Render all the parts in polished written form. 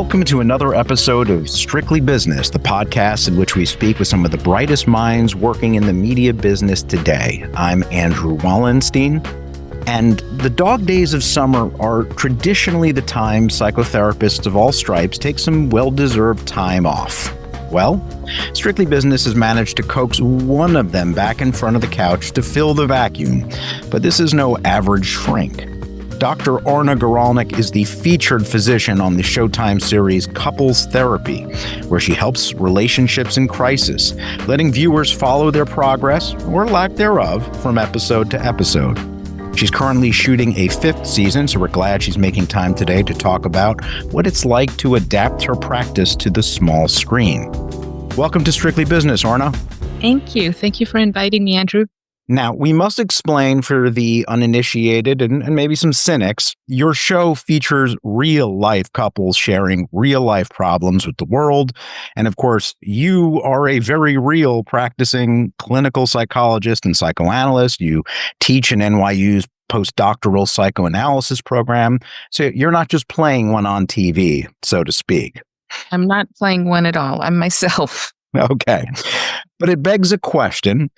Welcome to another episode of Strictly Business, the podcast in which we speak with some of the brightest minds working in the media business today. I'm Andrew Wallenstein, and the dog days of summer are traditionally the time psychotherapists of all stripes take some well-deserved time off. Well, Strictly Business has managed to coax one of them back in front of the couch to fill the vacuum, but this is no average shrink. Dr. Orna Guralnik is the featured physician on the Showtime series Couples Therapy, where she helps relationships in crisis, letting viewers follow their progress, or lack thereof, from episode to episode. She's currently shooting a 5th season, so we're glad she's making time today to talk about what it's like to adapt her practice to the small screen. Welcome to Strictly Business, Orna. Thank you. Thank you for inviting me, Andrew. Now, we must explain for the uninitiated and maybe some cynics, your show features real-life couples sharing real-life problems with the world. And of course, you are a very real practicing clinical psychologist and psychoanalyst. You teach in NYU's postdoctoral psychoanalysis program. So you're not just playing one on TV, so to speak. I'm not playing one at all. I'm myself. Okay. But it begs a question.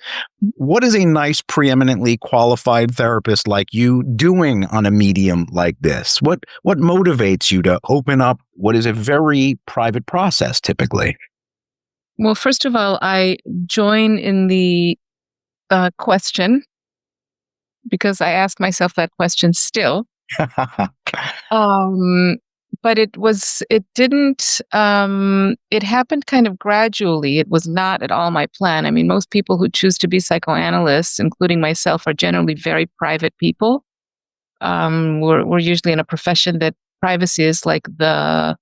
What is a nice, preeminently qualified therapist like you doing on a medium like this? What motivates you to open up what is a very private process typically? Well, first of all, I join in the question because I ask myself that question still. But it happened kind of gradually. It was not at all my plan. I mean, most people who choose to be psychoanalysts, including myself, are generally very private people. We're usually in a profession that privacy is like the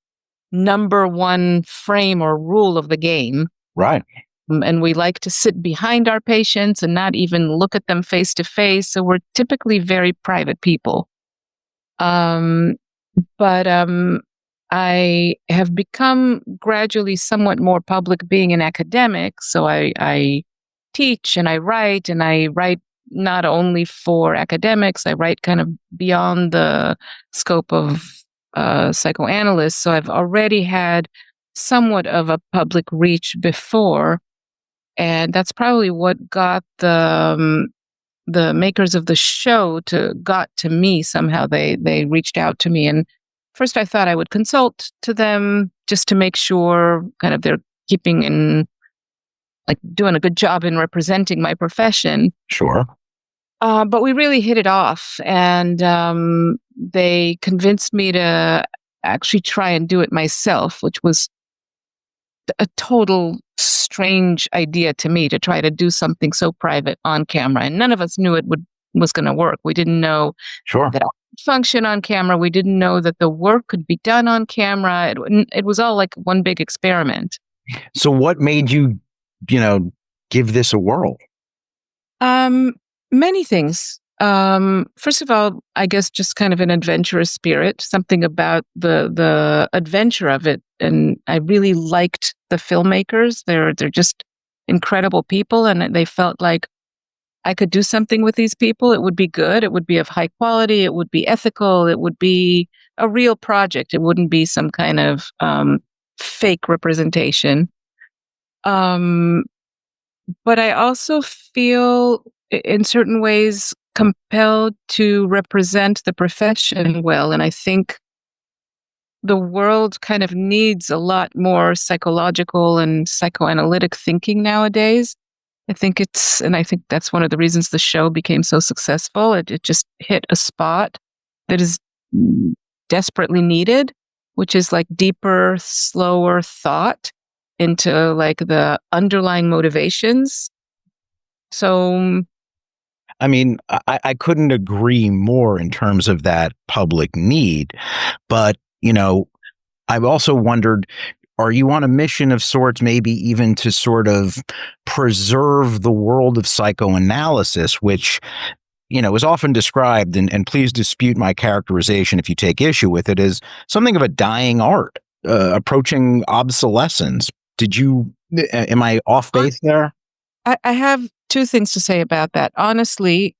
number one frame or rule of the game. Right. And we like to sit behind our patients and not even look at them face to face. So we're typically very private people. But I have become gradually somewhat more public being an academic. So I teach and I write not only for academics, I write kind of beyond the scope of psychoanalysts. So I've already had somewhat of a public reach before. And that's probably what got the makers of the show got to me somehow. They reached out to me, and first I thought I would consult to them just to make sure kind of they're keeping in, like, doing a good job in representing my profession. Sure. But we really hit it off, and they convinced me to actually try and do it myself, which was a total strange idea to me, to try to do something so private on camera. And none of us knew it was going to work. We didn't know that it would function on camera. We didn't know that the work could be done on camera. It was all like one big experiment. So what made you, give this a whirl? Many things. First of all, I guess just kind of an adventurous spirit, something about the adventure of it. And I really liked the filmmakers. They're just incredible people. And they felt like I could do something with these people. It would be good. It would be of high quality. It would be ethical. It would be a real project. It wouldn't be some kind of fake representation. But I also feel in certain ways compelled to represent the profession well. And I think the world kind of needs a lot more psychological and psychoanalytic thinking nowadays. I think that's one of the reasons the show became so successful. It just hit a spot that is desperately needed, which is like deeper, slower thought into like the underlying motivations. So, I mean, I couldn't agree more in terms of that public need. But, I've also wondered, are you on a mission of sorts, maybe even to sort of preserve the world of psychoanalysis, which, is often described, and please dispute my characterization if you take issue with it, as something of a dying art, approaching obsolescence. Am I off base there? I have two things to say about that. Honestly,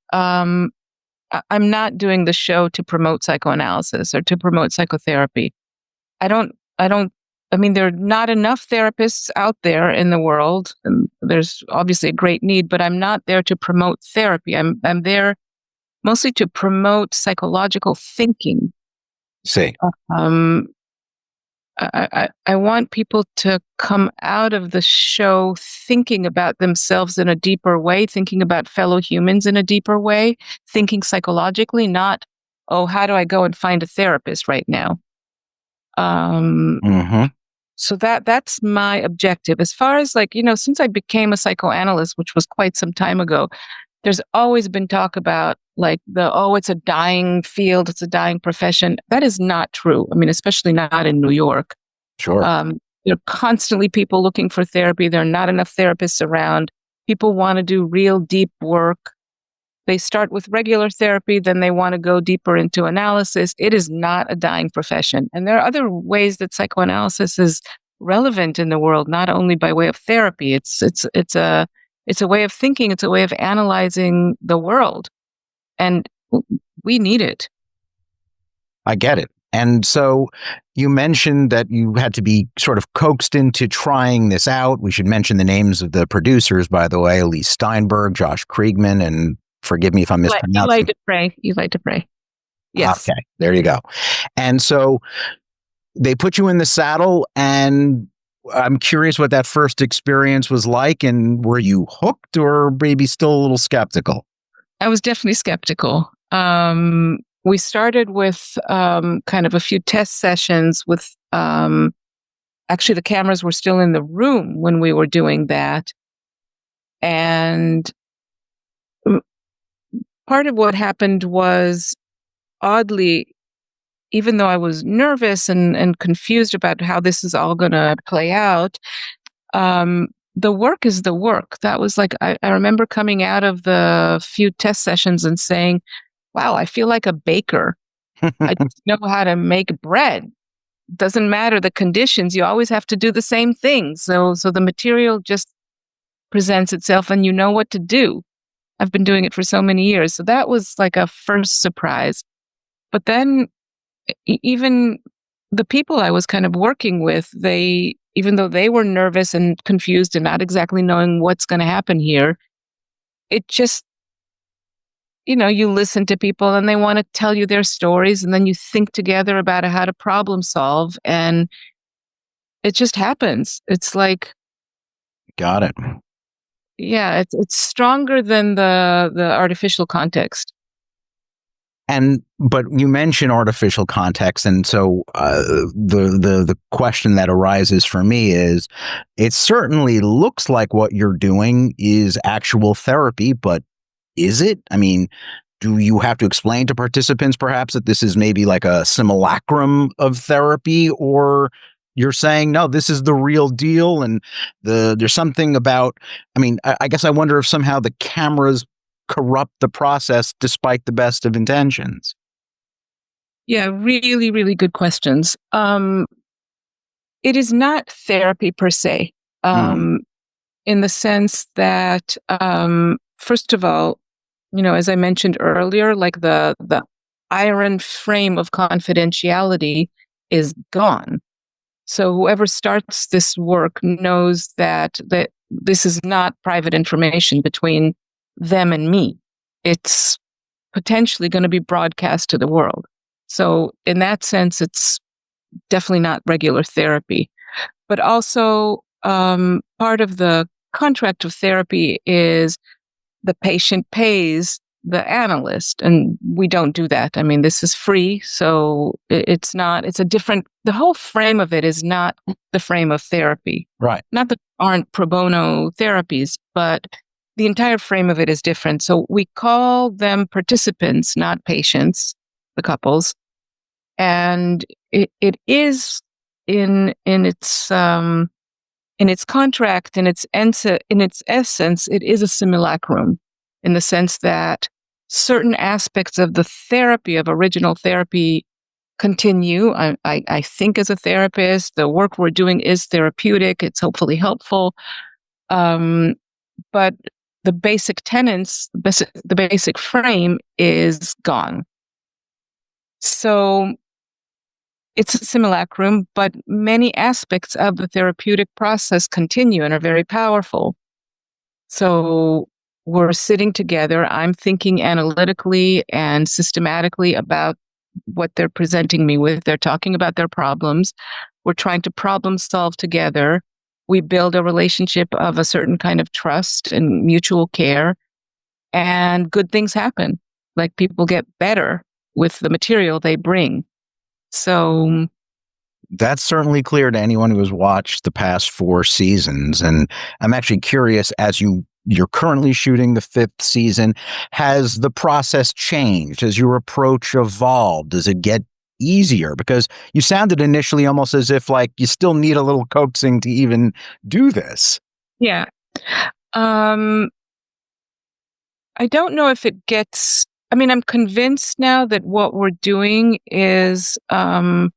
I'm not doing the show to promote psychoanalysis or to promote psychotherapy. I don't I don't, I mean, there are not enough therapists out there in the world. And there's obviously a great need, but I'm not there to promote therapy. I'm there mostly to promote psychological thinking. See, Um, I want people to come out of the show thinking about themselves in a deeper way, thinking about fellow humans in a deeper way, thinking psychologically, not, oh, how do I go and find a therapist right now? Um, hmm so that's my objective. As far as like, since I became a psychoanalyst, which was quite some time ago, there's always been talk about like it's a dying field, it's a dying profession. That is not true. I mean, especially not in New York. sure. There are constantly people looking for therapy. There are not enough therapists around. People want to do real deep work. They start with regular therapy, then they want to go deeper into analysis. It is not a dying profession. And there are other ways that psychoanalysis is relevant in the world, not only by way of therapy. It's a way of thinking, it's a way of analyzing the world. And we need it. I get it. And so you mentioned that you had to be sort of coaxed into trying this out. We should mention the names of the producers, by the way: Elise Steinberg, Josh Kriegman, and forgive me if I'm mispronouncing. Eli DePrey. Yes. Okay, there you go. And so they put you in the saddle, and I'm curious what that first experience was like. And were you hooked or maybe still a little skeptical? I was definitely skeptical. We started with kind of a few test sessions with actually the cameras were still in the room when we were doing that. And part of what happened was, oddly, even though I was nervous and confused about how this is all going to play out, the work is the work. That was like, I remember coming out of the few test sessions and saying, wow, I feel like a baker. I just know how to make bread. Doesn't matter the conditions. You always have to do the same thing. So the material just presents itself and you know what to do. I've been doing it for so many years. So that was like a first surprise. But then even the people I was kind of working with, even though they were nervous and confused and not exactly knowing what's going to happen here, it just, you listen to people and they want to tell you their stories, and then you think together about how to problem solve, and it just happens. It's like, Got it. yeah, it's stronger than the artificial context. But you mention artificial context, and so the question that arises for me is, it certainly looks like what you're doing is actual therapy, but is it? I mean, do you have to explain to participants perhaps that this is maybe like a simulacrum of therapy, or you're saying, no, this is the real deal? And there's something about, I mean, I guess I wonder if somehow the cameras corrupt the process despite the best of intentions. Yeah, really, really good questions. It is not therapy per se, Hmm. in the sense that, first of all, as I mentioned earlier, like the iron frame of confidentiality is gone. So whoever starts this work knows that this is not private information between them and me. It's potentially going to be broadcast to the world. So in that sense, it's definitely not regular therapy. But also, part of the contract of therapy is the patient pays the analyst, and we don't do that. I mean, this is free, so it's a different, the whole frame of it is not the frame of therapy. Right. Not that there aren't pro bono therapies, but the entire frame of it is different. So we call them participants, not patients, the couples. And it is in its contract, in its essence, it is a simulacrum, in the sense that certain aspects of the therapy, of original therapy, continue. I think as a therapist, the work we're doing is therapeutic. It's hopefully helpful. But the basic tenets, the basic frame is gone. So it's a simulacrum, but many aspects of the therapeutic process continue and are very powerful. So we're sitting together. I'm thinking analytically and systematically about what they're presenting me with. They're talking about their problems. We're trying to problem solve together. We build a relationship of a certain kind of trust and mutual care, and good things happen. Like people get better with the material they bring. So That's certainly clear to anyone who has watched the past 4 seasons. And I'm actually curious, as you're currently shooting the 5th season, has the process changed? Has your approach evolved? Does it get easier? Because you sounded initially almost as if like you still need a little coaxing to even do this. yeah. I don't know if it gets, I mean, I'm convinced now that what we're doing is an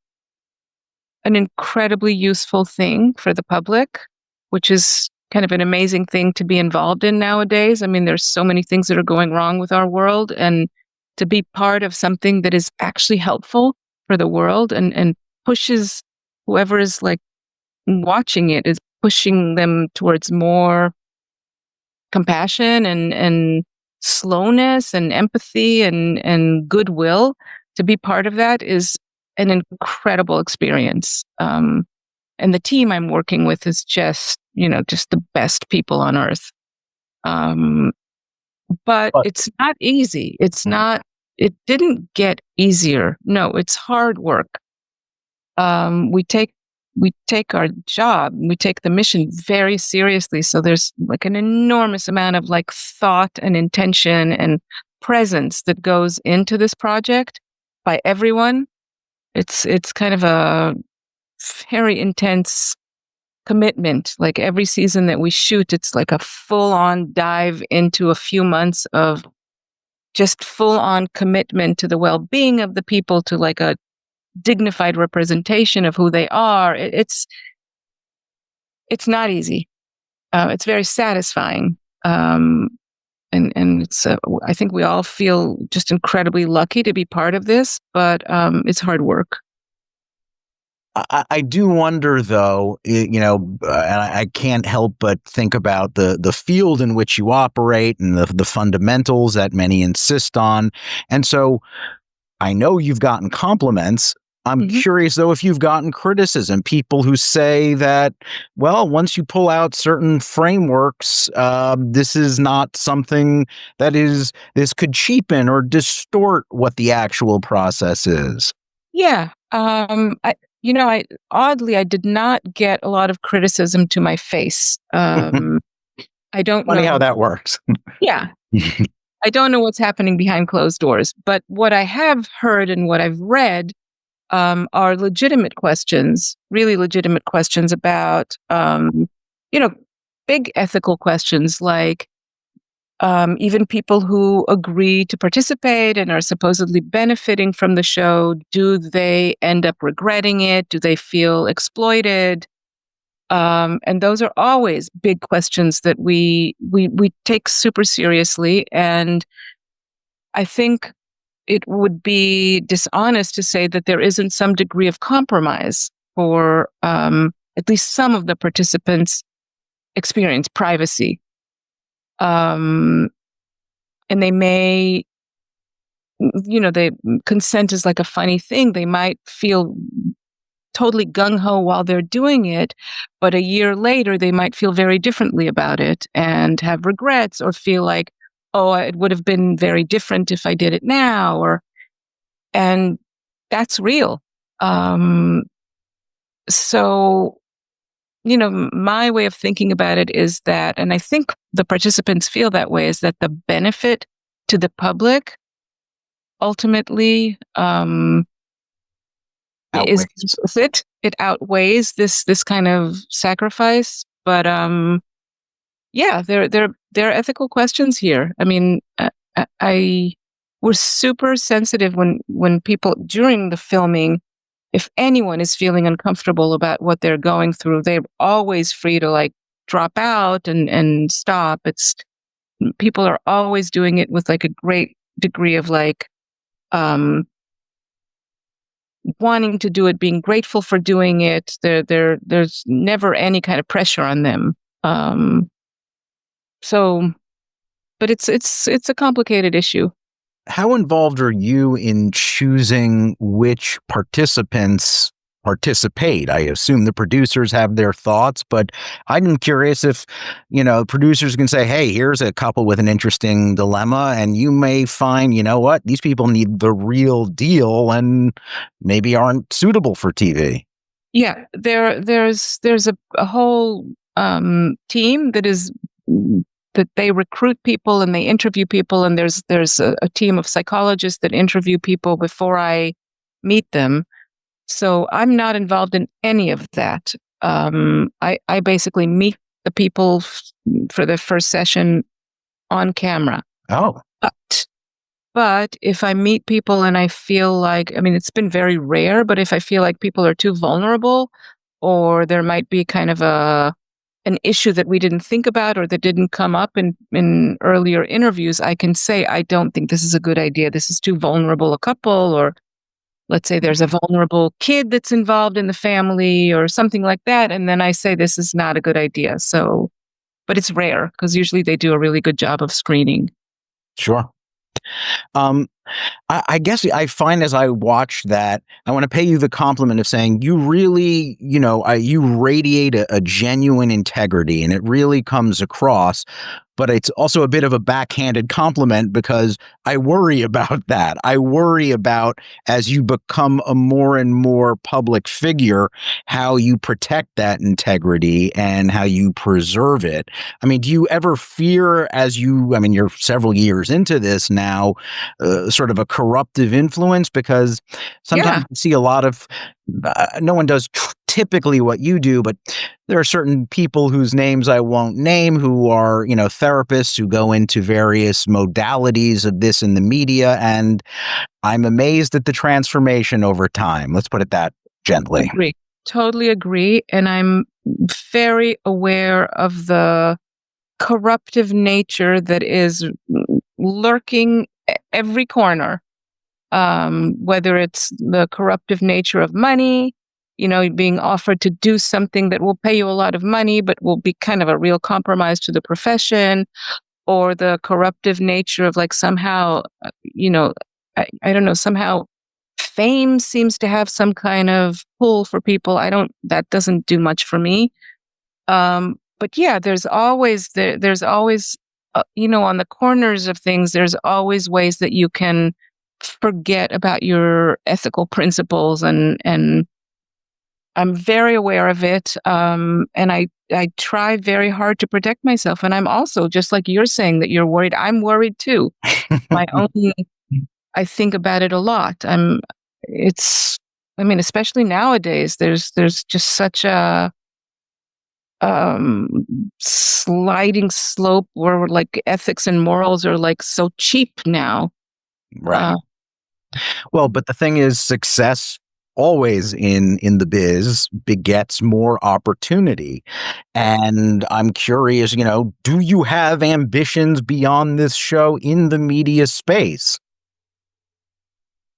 incredibly useful thing for the public, which is kind of an amazing thing to be involved in nowadays. I mean, there's so many things that are going wrong with our world, and to be part of something that is actually helpful for the world and pushes whoever is like watching it, is pushing them towards more compassion and slowness and empathy and goodwill. To be part of that is an incredible experience. And the team I'm working with is just, just the best people on earth. But But it's not easy. It didn't get easier. No, it's hard work. We take our job, we take the mission very seriously. So there's like an enormous amount of like thought and intention and presence that goes into this project by everyone. It's kind of a very intense commitment. Like every season that we shoot, it's like a full on dive into a few months of just full on commitment to the well-being of the people, to like a dignified representation of who they are. It's not easy. It's very satisfying. And it's I think we all feel just incredibly lucky to be part of this, but it's hard work. I do wonder, though, and I can't help but think about the field in which you operate and the fundamentals that many insist on. And so I know you've gotten compliments. I'm Mhm. curious, though, if you've gotten criticism, people who say that, well, once you pull out certain frameworks, this is not something this could cheapen or distort what the actual process is. Yeah. I oddly, I did not get a lot of criticism to my face. I don't Funny how know. that works. Yeah. I don't know what's happening behind closed doors, but what I have heard and what I've read are legitimate questions, really legitimate questions about, you know, big ethical questions like even people who agree to participate and are supposedly benefiting from the show, do they end up regretting it? Do they feel exploited? And those are always big questions that we take super seriously. And I think it would be dishonest to say that there isn't some degree of compromise for at least some of the participants experience privacy. Um, and they may, they consent is like a funny thing. They might feel totally gung ho while they're doing it, but a year later they might feel very differently about it and have regrets or feel like, oh, it would have been very different if I did it now, and that's real. Um, so, my way of thinking about it is that, and I think the participants feel that way, is that the benefit to the public ultimately is Outweighs. worth it. It outweighs this kind of sacrifice. But yeah, there are ethical questions here. I mean, I we're super sensitive when people during the filming, if anyone is feeling uncomfortable about what they're going through, they're always free to like drop out and stop. It's people are always doing it with like a great degree of like um wanting to do it, being grateful for doing it. There's never any kind of pressure on them. So, but it's a complicated issue. How involved are you in choosing which participants participate? I assume the producers have their thoughts, but I'm curious if, producers can say, hey, here's a couple with an interesting dilemma, and you may find, you know what, these people need the real deal and maybe aren't suitable for TV. Yeah, there's a whole team that they recruit people and they interview people, and there's a team of psychologists that interview people before I meet them. So I'm not involved in any of that. I basically meet the people for the first session on camera. Oh, But if I meet people and I feel like, I mean, it's been very rare, but if I feel like people are too vulnerable, or there might be kind of an issue that we didn't think about or that didn't come up in earlier interviews, I can say, I don't think this is a good idea. This is too vulnerable a couple, or let's say there's a vulnerable kid that's involved in the family or something like that. And then I say, this is not a good idea. So, but it's rare because usually they do a really good job of screening. sure. I guess I find as I watch that, I want to pay you the compliment of saying you really, you radiate a genuine integrity, and it really comes across. But it's also a bit of a backhanded compliment because I worry about that. I worry about, as you become a more and more public figure, how you protect that integrity and how you preserve it. I mean, do you ever fear you're several years into this now, sort of a corruptive influence? Because sometimes Yeah. you see a lot of, no one does typically what you do, but there are certain people whose names I won't name who are, therapists who go into various modalities of this in the media. And I'm amazed at the transformation over time. Let's put it that gently. Agree. Totally agree. And I'm very aware of the corruptive nature that is lurking every corner. Whether it's the corruptive nature of money, being offered to do something that will pay you a lot of money, but will be kind of a real compromise to the profession, or the corruptive nature of like somehow, I don't know, somehow fame seems to have some kind of pull for people. That doesn't do much for me. But yeah, there's always, on the corners of things, there's always ways that you can forget about your ethical principles, and I'm very aware of it. And I try very hard to protect myself. And I'm also, just like you're saying that you're worried, I'm worried too. I think about it a lot. Especially nowadays, there's just such a sliding slope where like ethics and morals are like so cheap now. Right. Well, but the thing is, success always in the biz begets more opportunity. And I'm curious, do you have ambitions beyond this show in the media space?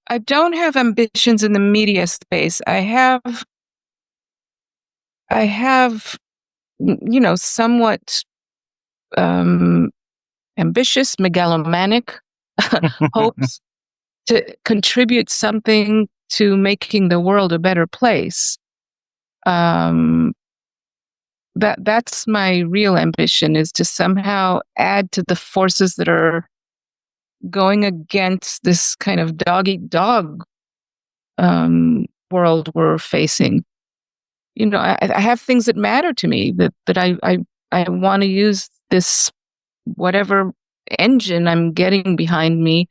I don't have ambitions in the media space. I have, somewhat ambitious, megalomaniac hopes to contribute something to making the world a better place. That's my real ambition, is to somehow add to the forces that are going against this kind of dog eat dog world we're facing. I have things that matter to me that I want to use this, whatever engine I'm getting behind me,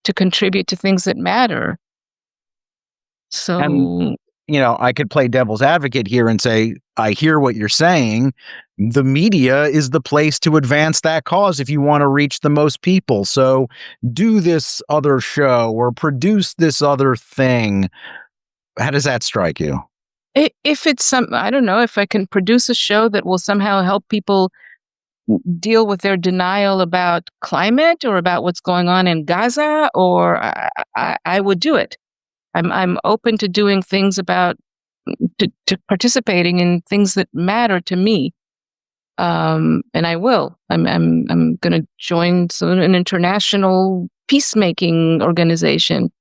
to contribute to things that matter. So, And, I could play devil's advocate here and say, I hear what you're saying. The media is the place to advance that cause if you want to reach the most people. So do this other show or produce this other thing. How does that strike you? if it's I don't know, if I can produce a show that will somehow help people deal with their denial about climate or about what's going on in Gaza, or I would do it. I'm open to doing things to participating in things that matter to me. And I will. I'm going to join an international peacemaking organization.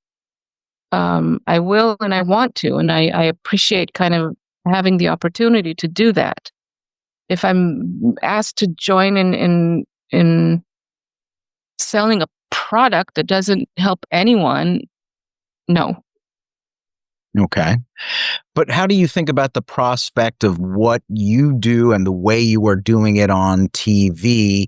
I will, and I want to, and I appreciate kind of having the opportunity to do that. If I'm asked to join in selling a product that doesn't help anyone, no. Okay. But how do you think about the prospect of what you do and the way you are doing it on TV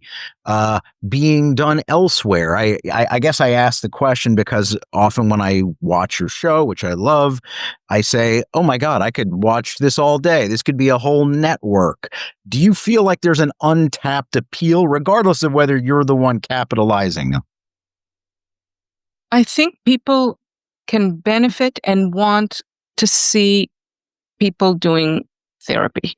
being done elsewhere? I guess I ask the question because often when I watch your show, which I love, I say, oh my God, I could watch this all day. This could be a whole network. Do you feel like there's an untapped appeal, regardless of whether you're the one capitalizing? I think people can benefit and want to see people doing therapy.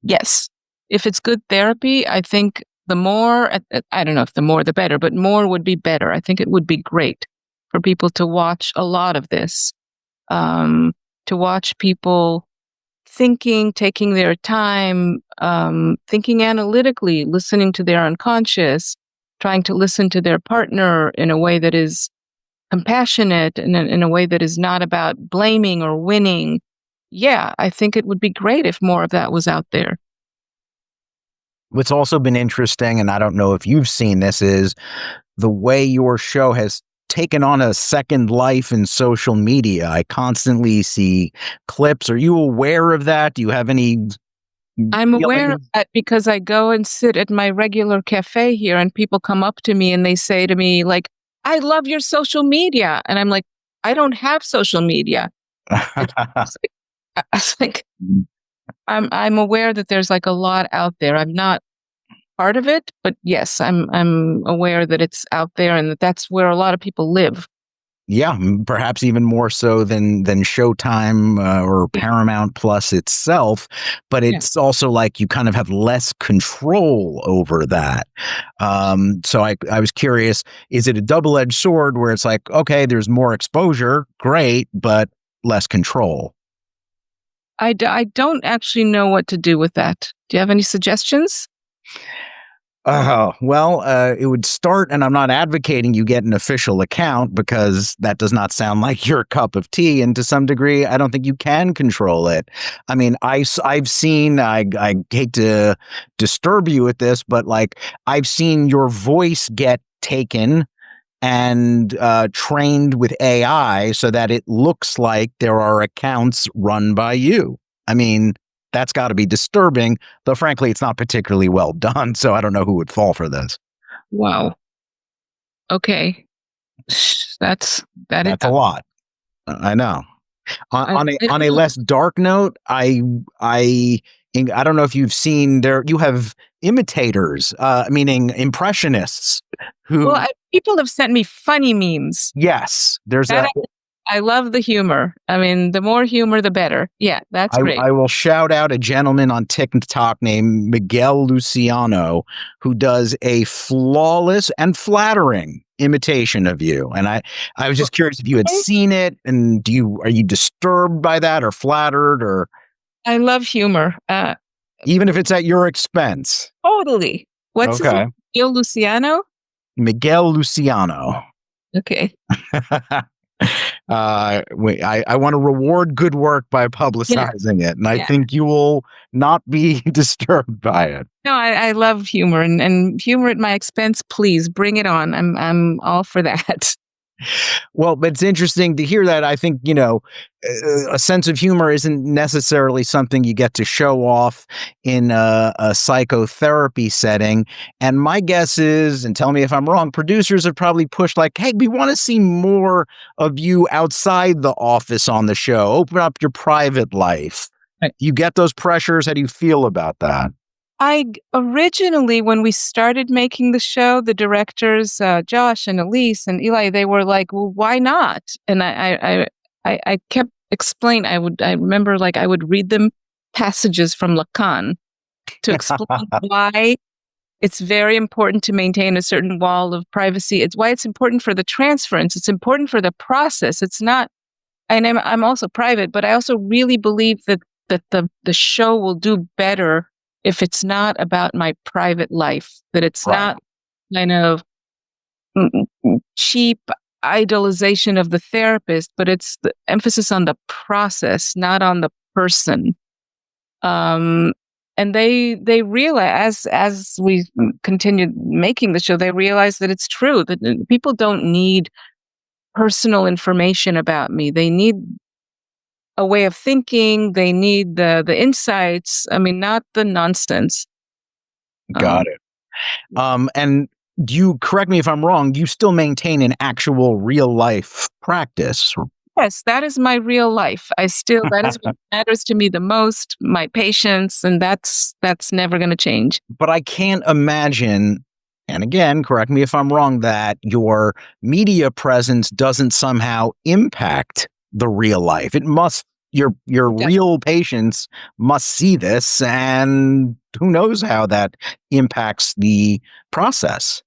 Yes. If it's good therapy, I think the more, I don't know if the more the better, but more would be better. I think it would be great for people to watch a lot of this, to watch people thinking, taking their time, thinking analytically, listening to their unconscious, trying to listen to their partner in a way that is compassionate and in a way that is not about blaming or winning. Yeah, I think it would be great if more of that was out there. What's also been interesting, and I don't know if you've seen this, is the way your show has taken on a second life in social media. I constantly see clips. Are you aware of that? Do you have any I'm aware of feeling? that because I go and sit at my regular cafe here and people come up to me and they say to me, like, I love your social media. And I'm like, I don't have social media. And I was like, I'm aware that there's like a lot out there. I'm not part of it, but yes, I'm aware that it's out there and that that's where a lot of people live. Yeah, perhaps even more so than Showtime or Paramount Plus itself, but Yeah. it's also like you kind of have less control over that. So I was curious, is it a double-edged sword where it's like, okay, there's more exposure, great, but less control? I don't actually know what to do with that. Do you have any suggestions? Oh, well, it would start, and I'm not advocating you get an official account because that does not sound like your cup of tea. And to some degree, I don't think you can control it. I mean, I've seen, I hate to disturb you with this, but like I've seen your voice get taken and trained with AI so that it looks like there are accounts run by you. I mean, that's got to be disturbing, though frankly, it's not particularly well done. So I don't know who would fall for this. Wow. Okay. That is, That's a lot. I know. I On don't a know. less dark note, I I don't know if you've seen there. You have imitators, meaning impressionists, Well, who people have sent me funny memes. yes, there's That a I love the humor. I mean, the more humor, the better. Yeah, that's great. I will shout out a gentleman on TikTok named Miguel Luciano who does a flawless and flattering imitation of you. And I was Well, just curious if you had seen it and are you disturbed by that or flattered or I love humor. even if it's at your expense? Totally. What's his name? Okay. Il Luciano? Miguel Luciano. Okay. I want to reward good work by Yeah. publicizing it, and I Yeah. think you will not be disturbed by it. No, I love humor and humor at my expense. Please bring it on. I'm all for that. Well, but it's interesting to hear that. I think, a sense of humor isn't necessarily something you get to show off in a psychotherapy setting. And my guess is, and tell me if I'm wrong, producers have probably pushed like, hey, we want to see more of you outside the office on the show. Open up your private life. Right. You get those pressures. How do you feel about that? Originally, when we started making the show, the directors, Josh and Elise and Eli, they were like, well, why not? And I kept explaining, I remember like I would read them passages from Lacan to explain why it's very important to maintain a certain wall of privacy. It's why it's important for the transference. It's important for the process. It's not and I'm also private, but I also really believe that the show will do better if it's not about my private life, that it's Right. not kind of cheap idolization of the therapist, but it's the emphasis on the process, not on the person. Um, and they realize as we continued making the show, they realize that it's true that people don't need personal information about me. They need a way of thinking. They need the insights. I mean, not the nonsense. Got it. And do you, correct me if I'm wrong, you still maintain an actual real life practice? Yes, that is my real life. That is what matters to me the most, my patients, and that's never going to change. But I can't imagine, and again, correct me if I'm wrong, that your media presence doesn't somehow impact the real life. It must, your Okay. real patients must see this, and who knows how that impacts the process.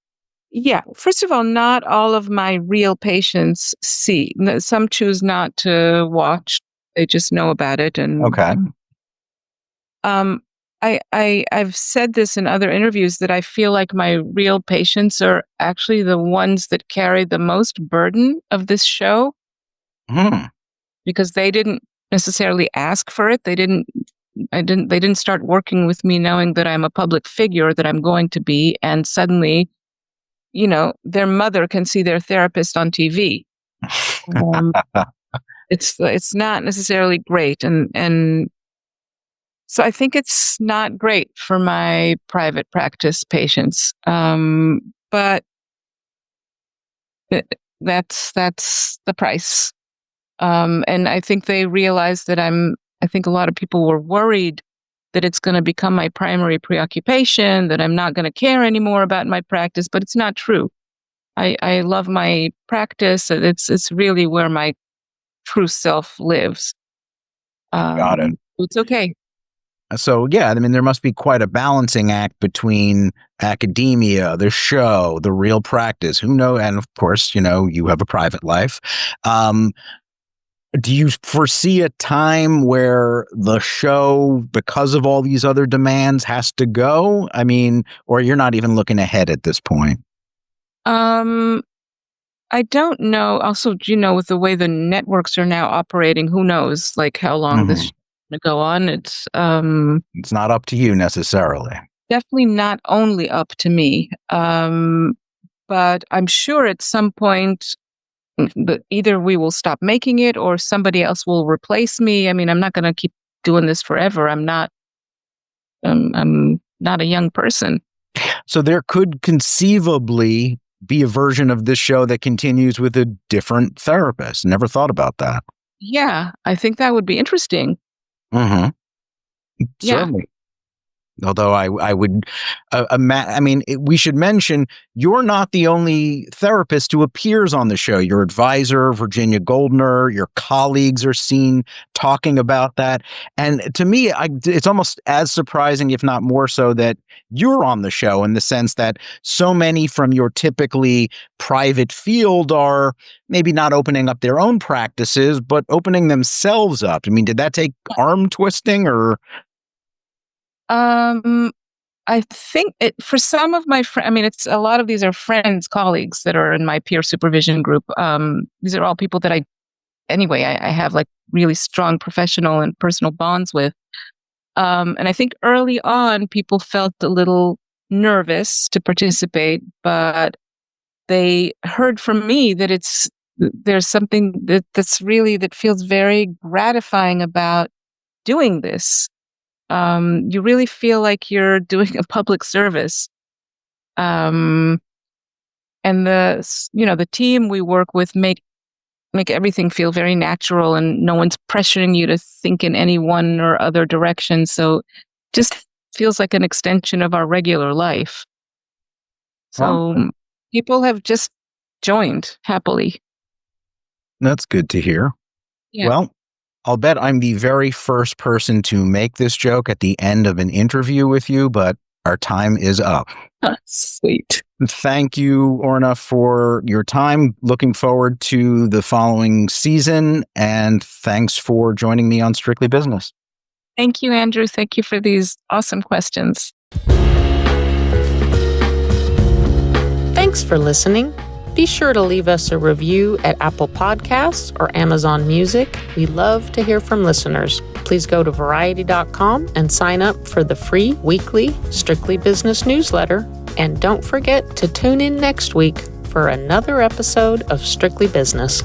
Yeah. First of all, not all of my real patients see. Some choose not to watch. They just know about it. And Okay. um, I've said this in other interviews that I feel like my real patients are actually the ones that carry the most burden of this show Hmm. because they didn't necessarily ask for it. They didn't start working with me knowing that I'm a public figure, that I'm going to be, and suddenly, their mother can see their therapist on TV. Um, it's not necessarily great, and so I think it's not great for my private practice patients. But that's the price. And I think they realize that I think a lot of people were worried that it's going to become my primary preoccupation, that I'm not going to care anymore about my practice, but it's not true. I love my practice. It's really where my true self lives. Got it. It's okay. So, yeah, I mean, there must be quite a balancing act between academia, the show, the real practice. Who knows? And of course, you have a private life. Um, do you foresee a time where the show, because of all these other demands, has to go? I mean, or you're not even looking ahead at this point? Um, I don't know. Also, with the way the networks are now operating, who knows, like how long this Mhm. is going to go on. It's not up to you necessarily. Definitely not only up to me. But I'm sure at some point, either we will stop making it or somebody else will replace me. I mean, I'm not going to keep doing this forever. I'm not a young person. So there could conceivably be a version of this show that continues with a different therapist. Never thought about that. Yeah, I think that would be interesting. Mm-hmm. Yeah. Certainly. Although I would, I mean, we should mention you're not the only therapist who appears on the show. Your advisor, Virginia Goldner, your colleagues are seen talking about that. And to me, it's almost as surprising, if not more so, that you're on the show in the sense that so many from your typically private field are maybe not opening up their own practices, but opening themselves up. I mean, did that take arm twisting or? Um, I think for some of my friends, I mean, it's a lot of these are friends, colleagues that are in my peer supervision group. These are all people that I have like really strong professional and personal bonds with. And I think early on, people felt a little nervous to participate, but they heard from me that there's something that feels very gratifying about doing this. You really feel like you're doing a public service. Um, and the team we work with make everything feel very natural, and no one's pressuring you to think in any one or other direction. So just feels like an extension of our regular life. Well, So people have just joined happily. that's good to hear. Yeah. Well, I'll bet I'm the very first person to make this joke at the end of an interview with you, but our time is up. Sweet. Thank you, Orna, for your time. Looking forward to the following season. And thanks for joining me on Strictly Business. Thank you, Andrew. Thank you for these awesome questions. Thanks for listening. Be sure to leave us a review at Apple Podcasts or Amazon Music. We love to hear from listeners. Please go to variety.com and sign up for the free weekly Strictly Business newsletter. And don't forget to tune in next week for another episode of Strictly Business.